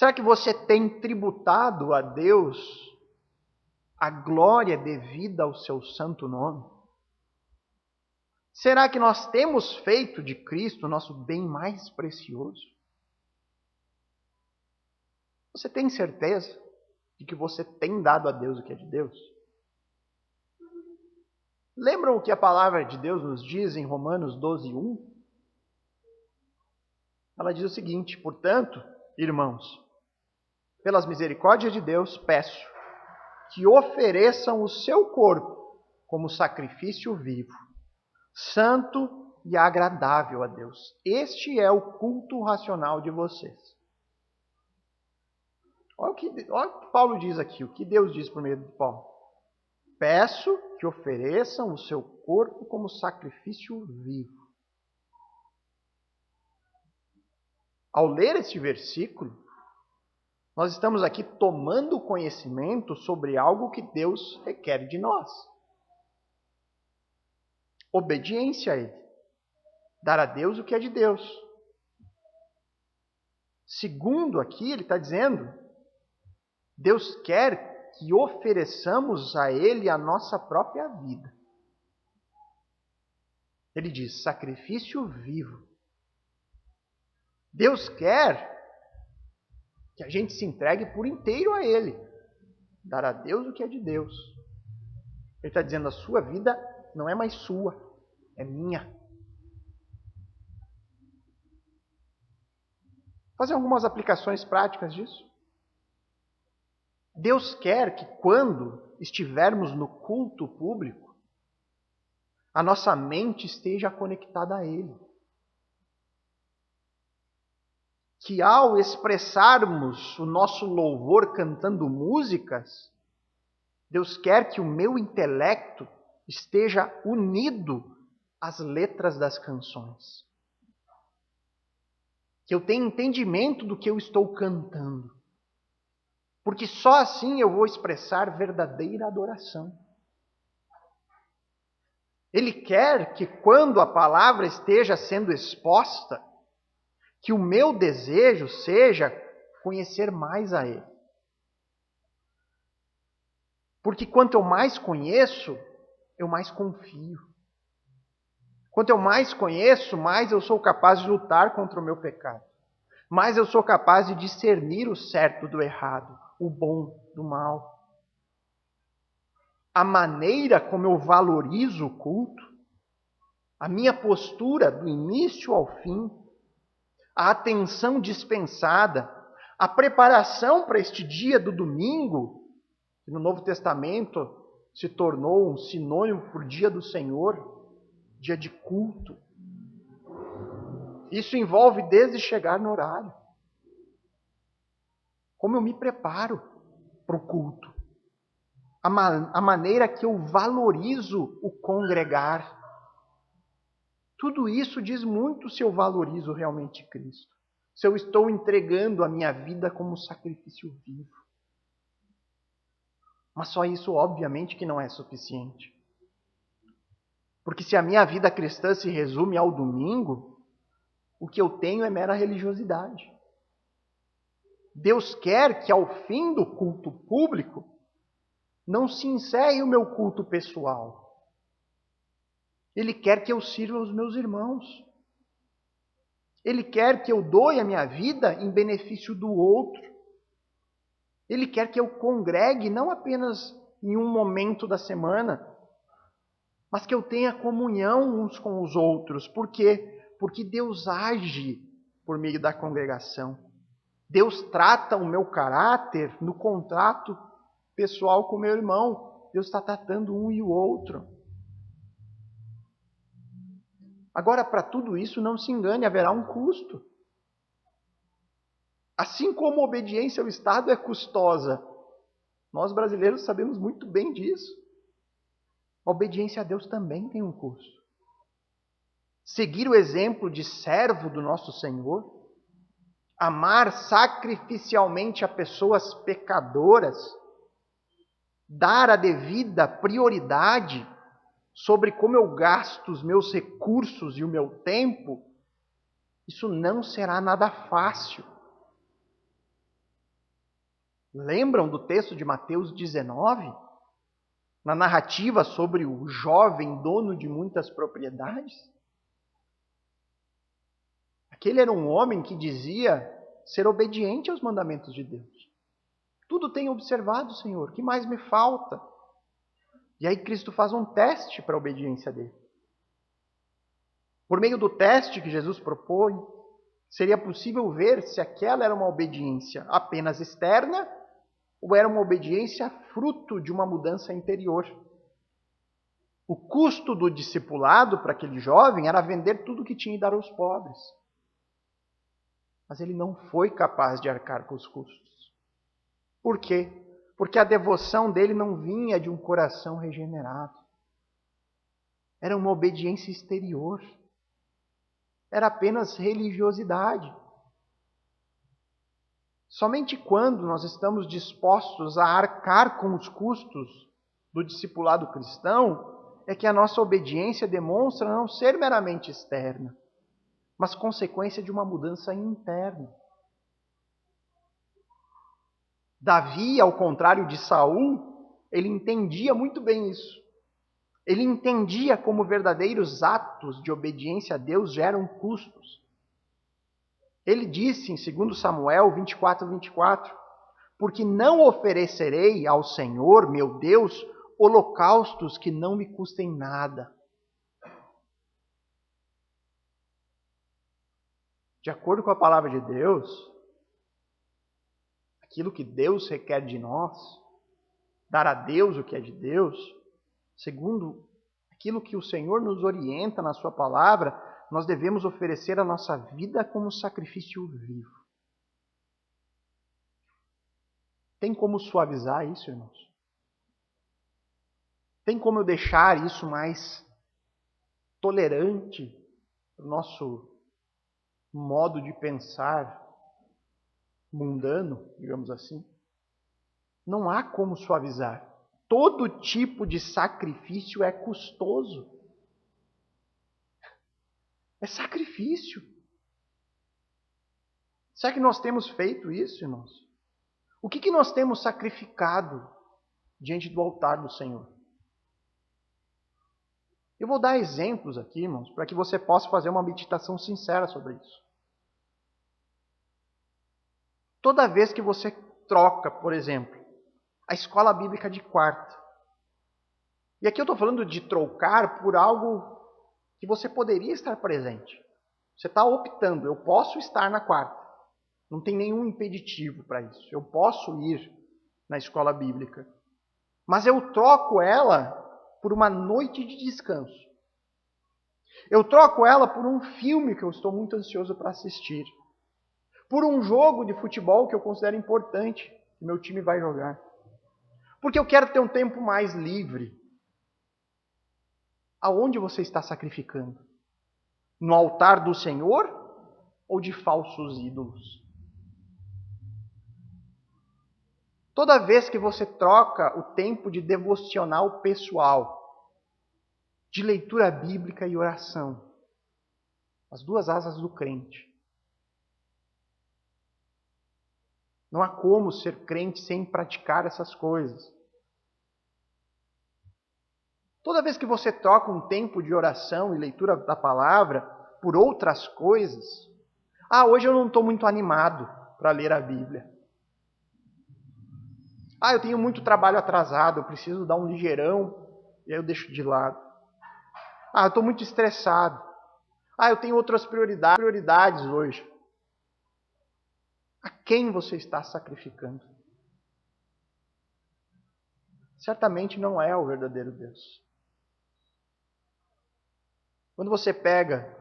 Será que você tem tributado a Deus a glória devida ao seu santo nome? Será que nós temos feito de Cristo o nosso bem mais precioso? Você tem certeza de que você tem dado a Deus o que é de Deus? Lembram o que a palavra de Deus nos diz em Romanos 12:1? Ela diz o seguinte: portanto, irmãos, pelas misericórdias de Deus, peço que ofereçam o seu corpo como sacrifício vivo, santo e agradável a Deus. Este é o culto racional de vocês. Olha o que Paulo diz aqui, o que Deus diz por meio de Paulo. Peço que ofereçam o seu corpo como sacrifício vivo. Ao ler este versículo, nós estamos aqui tomando conhecimento sobre algo que Deus requer de nós. Obediência a Ele. Dar a Deus o que é de Deus. Segundo, aqui ele está dizendo, Deus quer que ofereçamos a Ele a nossa própria vida. Ele diz, sacrifício vivo. Deus quer que a gente se entregue por inteiro a Ele. Dar a Deus o que é de Deus. Ele está dizendo, a sua vida não é mais sua, é minha. Fazer algumas aplicações práticas disso. Deus quer que quando estivermos no culto público, a nossa mente esteja conectada a Ele. Que ao expressarmos o nosso louvor cantando músicas, Deus quer que o meu intelecto esteja unido às letras das canções. Que eu tenha entendimento do que eu estou cantando. Porque só assim eu vou expressar verdadeira adoração. Ele quer que quando a palavra esteja sendo exposta, que o meu desejo seja conhecer mais a Ele. Porque quanto eu mais conheço, eu mais confio. Quanto eu mais conheço, mais eu sou capaz de lutar contra o meu pecado. Mais eu sou capaz de discernir o certo do errado, o bom do mal. A maneira como eu valorizo o culto, a minha postura do início ao fim, a atenção dispensada, a preparação para este dia do domingo, que no Novo Testamento se tornou um sinônimo por dia do Senhor, dia de culto. Isso envolve desde chegar no horário. Como eu me preparo para o culto. A maneira que eu valorizo o congregar. Tudo isso diz muito se eu valorizo realmente Cristo. Se eu estou entregando a minha vida como sacrifício vivo. Mas só isso, obviamente, que não é suficiente. Porque se a minha vida cristã se resume ao domingo, o que eu tenho é mera religiosidade. Deus quer que ao fim do culto público, não se encerre o meu culto pessoal. Ele quer que eu sirva os meus irmãos. Ele quer que eu doe a minha vida em benefício do outro. Ele quer que eu congregue não apenas em um momento da semana, mas que eu tenha comunhão uns com os outros. Por quê? Porque Deus age por meio da congregação. Deus trata o meu caráter no contrato pessoal com o meu irmão. Deus está tratando um e o outro. Agora, para tudo isso, não se engane, haverá um custo. Assim como a obediência ao Estado é custosa, nós brasileiros sabemos muito bem disso. A obediência a Deus também tem um custo. Seguir o exemplo de servo do nosso Senhor, amar sacrificialmente a pessoas pecadoras, dar a devida prioridade sobre como eu gasto os meus recursos e o meu tempo, isso não será nada fácil. Lembram do texto de Mateus 19? Na narrativa sobre o jovem dono de muitas propriedades? Aquele era um homem que dizia ser obediente aos mandamentos de Deus. Tudo tenho observado, Senhor, que mais me falta? E aí Cristo faz um teste para a obediência dele. Por meio do teste que Jesus propõe, seria possível ver se aquela era uma obediência apenas externa ou era uma obediência fruto de uma mudança interior. O custo do discipulado para aquele jovem era vender tudo o que tinha e dar aos pobres. Mas ele não foi capaz de arcar com os custos. Por quê? Porque a devoção dele não vinha de um coração regenerado. Era uma obediência exterior. Era apenas religiosidade. Somente quando nós estamos dispostos a arcar com os custos do discipulado cristão é que a nossa obediência demonstra não ser meramente externa, mas consequência de uma mudança interna. Davi, ao contrário de Saul, ele entendia muito bem isso. Ele entendia como verdadeiros atos de obediência a Deus geram custos. Ele disse em 2 Samuel 24:24, porque não oferecerei ao Senhor, meu Deus, holocaustos que não me custem nada. De acordo com a palavra de Deus, aquilo que Deus requer de nós, dar a Deus o que é de Deus, segundo aquilo que o Senhor nos orienta na sua palavra, nós devemos oferecer a nossa vida como sacrifício vivo. Tem como suavizar isso, irmãos? Tem como eu deixar isso mais tolerante para o nosso modo de pensar mundano, digamos assim? Não há como suavizar. Todo tipo de sacrifício é custoso. É sacrifício. Será que nós temos feito isso, irmãos? O que nós temos sacrificado diante do altar do Senhor? Eu vou dar exemplos aqui, irmãos, para que você possa fazer uma meditação sincera sobre isso. Toda vez que você troca, por exemplo, a escola bíblica de quarta, e aqui eu estou falando de trocar por algo que você poderia estar presente. Você está optando, eu posso estar na quarta. Não tem nenhum impeditivo para isso. Eu posso ir na escola bíblica. Mas eu troco ela por uma noite de descanso. Eu troco ela por um filme que eu estou muito ansioso para assistir. Por um jogo de futebol que eu considero importante, que meu time vai jogar. Porque eu quero ter um tempo mais livre. Aonde você está sacrificando? No altar do Senhor ou de falsos ídolos? Toda vez que você troca o tempo de devocional pessoal, de leitura bíblica e oração, as duas asas do crente. Não há como ser crente sem praticar essas coisas. Toda vez que você troca um tempo de oração e leitura da palavra por outras coisas, hoje eu não estou muito animado para ler a Bíblia. Eu tenho muito trabalho atrasado, eu preciso dar um ligeirão e aí eu deixo de lado. Eu estou muito estressado. Eu tenho outras prioridades hoje. A quem você está sacrificando? Certamente não é o verdadeiro Deus. Quando você pega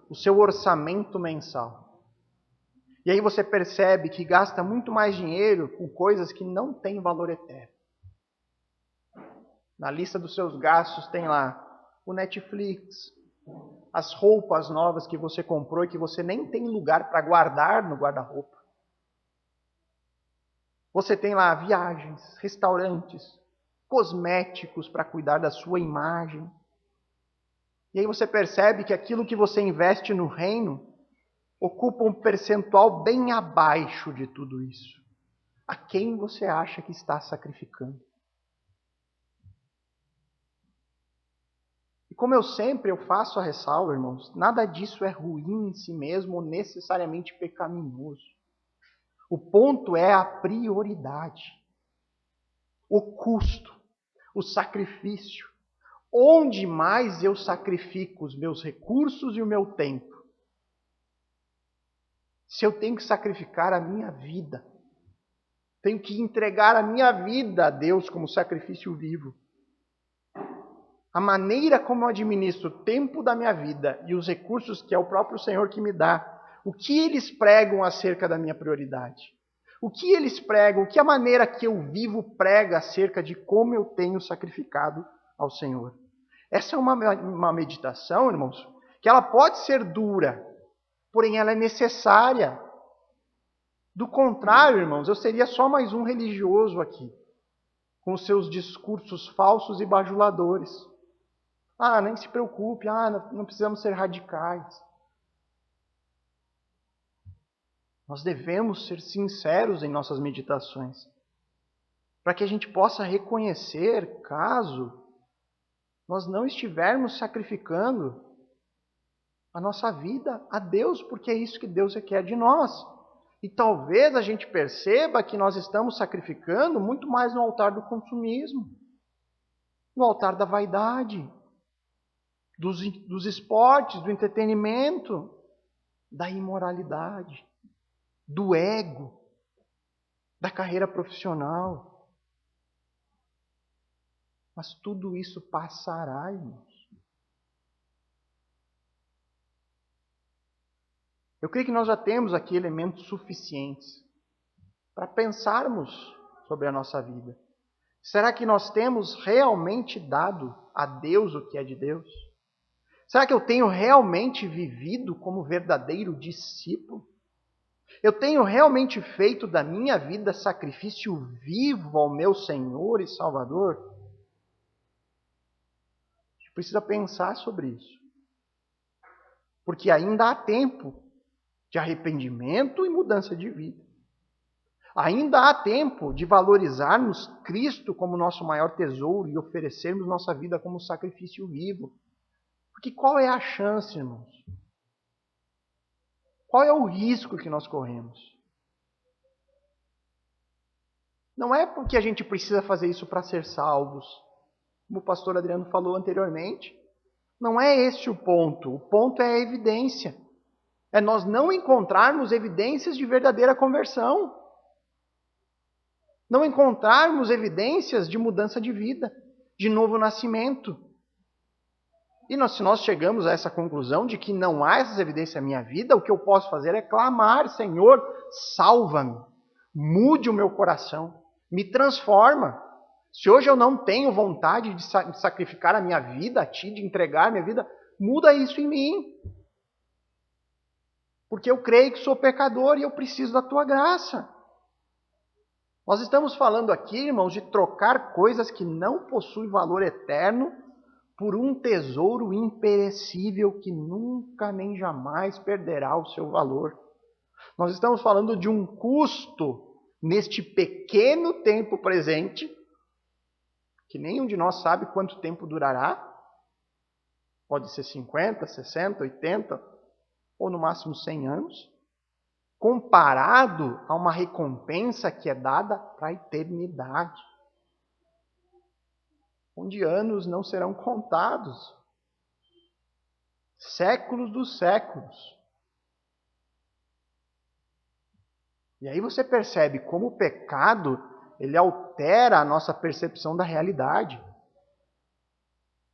o seu orçamento mensal, e aí você percebe que gasta muito mais dinheiro com coisas que não têm valor eterno. Na lista dos seus gastos tem lá o Netflix, as roupas novas que você comprou e que você nem tem lugar para guardar no guarda-roupa. Você tem lá viagens, restaurantes, cosméticos para cuidar da sua imagem. E aí você percebe que aquilo que você investe no reino ocupa um percentual bem abaixo de tudo isso. A quem você acha que está sacrificando? E como eu faço a ressalva, irmãos, nada disso é ruim em si mesmo ou necessariamente pecaminoso. O ponto é a prioridade, o custo, o sacrifício. Onde mais eu sacrifico os meus recursos e o meu tempo? Se eu tenho que sacrificar a minha vida, tenho que entregar a minha vida a Deus como sacrifício vivo. A maneira como eu administro o tempo da minha vida e os recursos que é o próprio Senhor que me dá, o que eles pregam acerca da minha prioridade? O que eles pregam, o que a maneira que eu vivo prega acerca de como eu tenho sacrificado ao Senhor? Essa é uma meditação, irmãos, que ela pode ser dura, porém ela é necessária. Do contrário, irmãos, eu seria só mais um religioso aqui, com seus discursos falsos e bajuladores. Nem se preocupe, não precisamos ser radicais. Nós devemos ser sinceros em nossas meditações, para que a gente possa reconhecer caso nós não estivermos sacrificando a nossa vida a Deus, porque é isso que Deus requer de nós. E talvez a gente perceba que nós estamos sacrificando muito mais no altar do consumismo, no altar da vaidade, dos esportes, do entretenimento, da imoralidade, do ego, da carreira profissional. Mas tudo isso passará, irmãos. Eu creio que nós já temos aqui elementos suficientes para pensarmos sobre a nossa vida. Será que nós temos realmente dado a Deus o que é de Deus? Será que eu tenho realmente vivido como verdadeiro discípulo? Eu tenho realmente feito da minha vida sacrifício vivo ao meu Senhor e Salvador? A gente precisa pensar sobre isso. Porque ainda há tempo de arrependimento e mudança de vida. Ainda há tempo de valorizarmos Cristo como nosso maior tesouro e oferecermos nossa vida como sacrifício vivo. Porque qual é a chance, irmãos? Qual é o risco que nós corremos? Não é porque a gente precisa fazer isso para ser salvos. Como o pastor Adriano falou anteriormente. Não é esse o ponto. O ponto é a evidência. É nós não encontrarmos evidências de verdadeira conversão. Não encontrarmos evidências de mudança de vida, de novo nascimento. E se nós chegamos a essa conclusão de que não há essas evidências na minha vida, o que eu posso fazer é clamar: Senhor, salva-me, mude o meu coração, me transforma. Se hoje eu não tenho vontade de sacrificar a minha vida a Ti, de entregar a minha vida, muda isso em mim. Porque eu creio que sou pecador e eu preciso da Tua graça. Nós estamos falando aqui, irmãos, de trocar coisas que não possuem valor eterno por um tesouro imperecível que nunca nem jamais perderá o seu valor. Nós estamos falando de um custo neste pequeno tempo presente, que nenhum de nós sabe quanto tempo durará. Pode ser 50, 60, 80 ou no máximo 100 anos. Comparado a uma recompensa que é dada para a eternidade, onde anos não serão contados, séculos dos séculos. E aí você percebe como o pecado, ele altera a nossa percepção da realidade.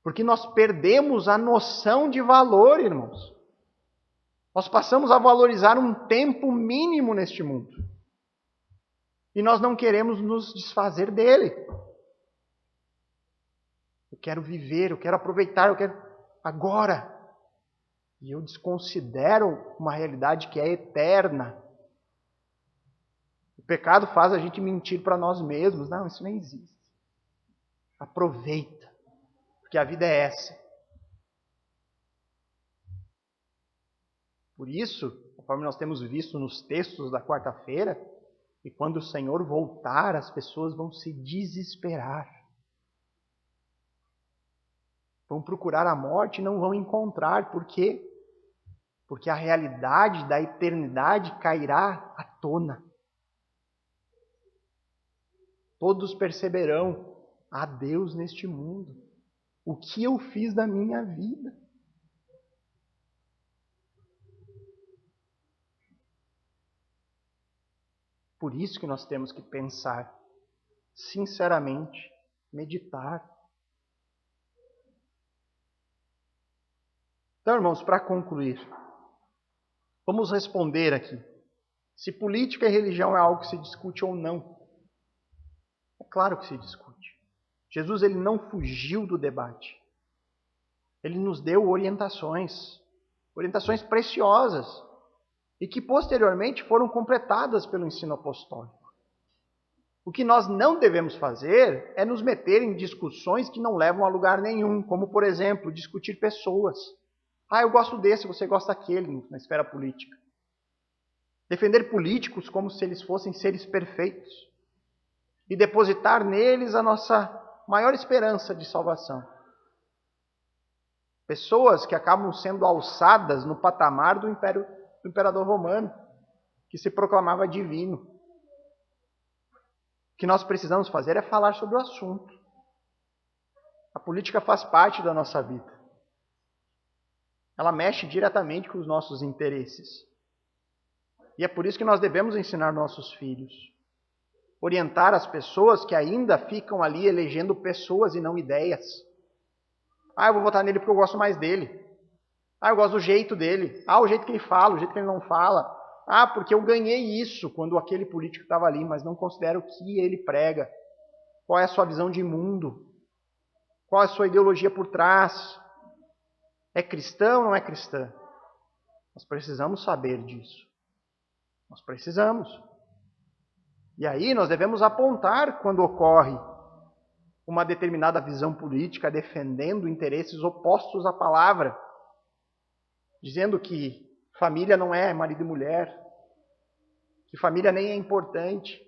Porque nós perdemos a noção de valor, irmãos. Nós passamos a valorizar um tempo mínimo neste mundo. E nós não queremos nos desfazer dele. Eu quero viver, eu quero aproveitar, eu quero agora. E eu desconsidero uma realidade que é eterna. O pecado faz a gente mentir para nós mesmos. Não, isso nem existe. Aproveita, porque a vida é essa. Por isso, conforme nós temos visto nos textos da quarta-feira, E quando o Senhor voltar, as pessoas vão se desesperar. Vão procurar a morte e não vão encontrar. Por quê? Porque a realidade da eternidade cairá à tona. Todos perceberão: há Deus neste mundo. O que eu fiz da minha vida? Por isso que nós temos que pensar, sinceramente, meditar. Então, irmãos, para concluir, vamos responder aqui. Se política e religião é algo que se discute ou não. É claro que se discute. Jesus ele não fugiu do debate. Ele nos deu orientações preciosas, e que posteriormente foram completadas pelo ensino apostólico. O que nós não devemos fazer é nos meter em discussões que não levam a lugar nenhum, como, por exemplo, discutir pessoas. Eu gosto desse, você gosta daquele, na esfera política. Defender políticos como se eles fossem seres perfeitos e depositar neles a nossa maior esperança de salvação. Pessoas que acabam sendo alçadas no patamar do imperador romano, que se proclamava divino. O que nós precisamos fazer é falar sobre o assunto. A política faz parte da nossa vida. Ela mexe diretamente com os nossos interesses. E é por isso que nós devemos ensinar nossos filhos. Orientar as pessoas que ainda ficam ali elegendo pessoas e não ideias. Eu vou votar nele porque eu gosto mais dele. Eu gosto do jeito dele. O jeito que ele fala, o jeito que ele não fala. Porque eu ganhei isso quando aquele político estava ali, mas não considero o que ele prega. Qual é a sua visão de mundo? Qual é a sua ideologia por trás? É cristã ou não é cristã? Nós precisamos saber disso. Nós precisamos. E aí nós devemos apontar quando ocorre uma determinada visão política defendendo interesses opostos à palavra, dizendo que família não é marido e mulher, que família nem é importante,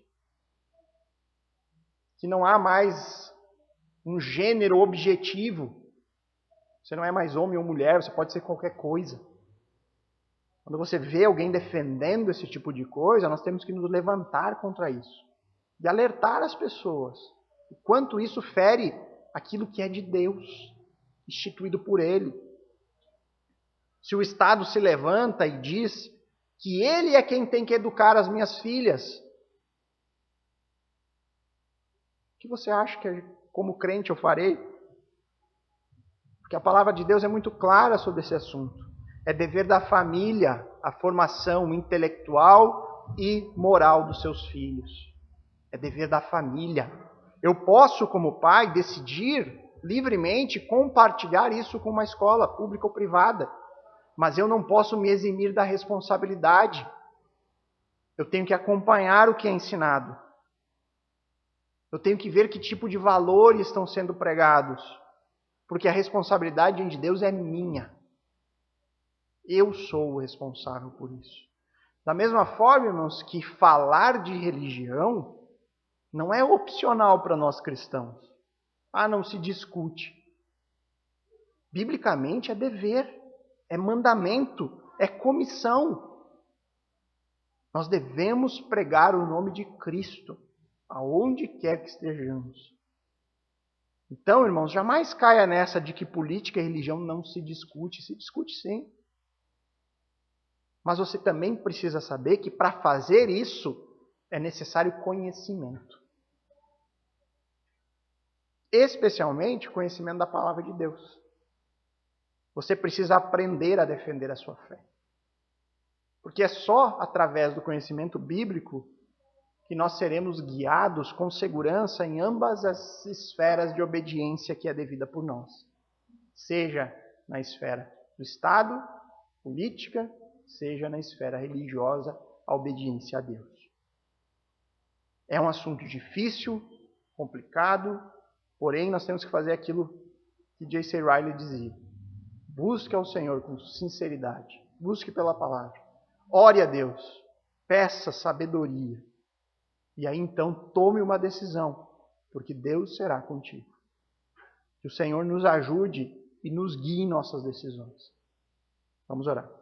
que não há mais um gênero objetivo. Você não é mais homem ou mulher, você pode ser qualquer coisa. Quando você vê alguém defendendo esse tipo de coisa, nós temos que nos levantar contra isso e alertar as pessoas o quanto isso fere aquilo que é de Deus, instituído por Ele. Se o Estado se levanta e diz que ele é quem tem que educar as minhas filhas, o que você acha que, como crente, eu farei? Porque a palavra de Deus é muito clara sobre esse assunto. É dever da família a formação intelectual e moral dos seus filhos. É dever da família. Eu posso, como pai, decidir livremente compartilhar isso com uma escola pública ou privada. Mas eu não posso me eximir da responsabilidade. Eu tenho que acompanhar o que é ensinado. Eu tenho que ver que tipo de valores estão sendo pregados. Porque a responsabilidade diante de Deus é minha. Eu sou o responsável por isso. Da mesma forma, irmãos, que falar de religião não é opcional para nós cristãos. Não se discute. Biblicamente é dever. É mandamento, é comissão. Nós devemos pregar o nome de Cristo, aonde quer que estejamos. Então, irmãos, jamais caia nessa de que política e religião não se discute. Se discute sim. Mas você também precisa saber que para fazer isso é necessário conhecimento. Especialmente conhecimento da palavra de Deus. Você precisa aprender a defender a sua fé. Porque é só através do conhecimento bíblico que nós seremos guiados com segurança em ambas as esferas de obediência que é devida por nós. Seja na esfera do Estado, política, seja na esfera religiosa, a obediência a Deus. É um assunto difícil, complicado, porém nós temos que fazer aquilo que J.C. Ryle dizia. Busque ao Senhor com sinceridade. Busque pela palavra. Ore a Deus. Peça sabedoria. E aí então tome uma decisão, porque Deus será contigo. Que o Senhor nos ajude e nos guie em nossas decisões. Vamos orar.